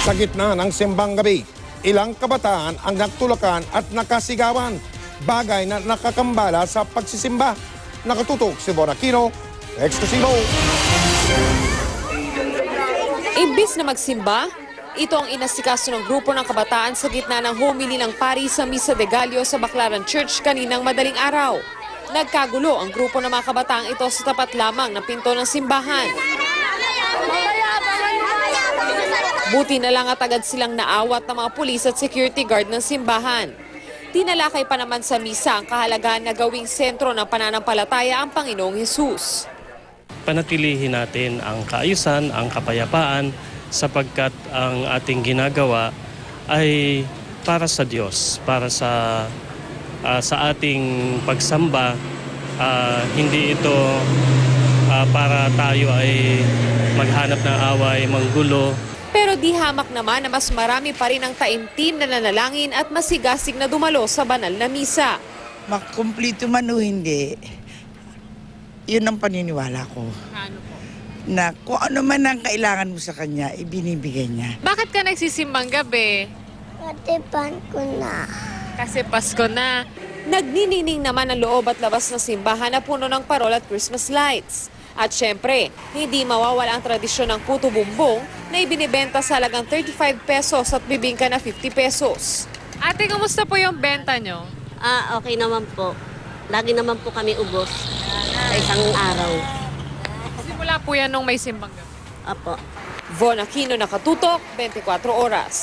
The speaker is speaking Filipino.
Sa gitna ng simbang gabi, ilang kabataan ang nagtulakan at nakasigawan, bagay na nakakambala sa pagsisimba. Nakatutok si Bon Aquino, eksklusibo. Imbis na magsimba, ito ang inasikaso ng grupo ng kabataan sa gitna ng homily ng pari sa Misa de Gallo sa Baclaran Church kaninang madaling araw. Nagkagulo ang grupo ng mga kabataang ito sa tapat lamang ng pinto ng simbahan. Buti na lang at agad silang naawat ng mga pulis at security guard ng simbahan. Tinalakay pa naman sa misa ang kahalagahan na gawing sentro ng pananampalataya ang Panginoong Hesus. Panatilihin natin ang kaayusan, ang kapayapaan, sapagkat ang ating ginagawa ay para sa Diyos, para sa ating pagsamba. Hindi ito para tayo ay maghanap ng away, manggulo. Pero di hamak naman na mas marami pa rin ang taimtim na nanalangin at masigasig na dumalo sa banal na misa. Makumplito man o hindi, yun ang paniniwala ko. Ano po? Na kung ano man ang kailangan mo sa kanya, ibinibigay niya. Bakit ka nagsisimbang gabi? Katipan ko na. Kasi Pasko na. Nagninining naman ang loob at labas ng simbahan na puno ng parol at Christmas lights. At syempre, hindi mawawala ang tradisyon ng puto bumbong na ibinibenta sa halagang 35 pesos at bibingka na 50 pesos. Ate, kumusta po yung benta nyo? Okay naman po. Lagi naman po kami ubos sa isang araw. Simula po yan nung may simbang gabi. Apo. Von Aquino, Nakatutok, 24 Oras.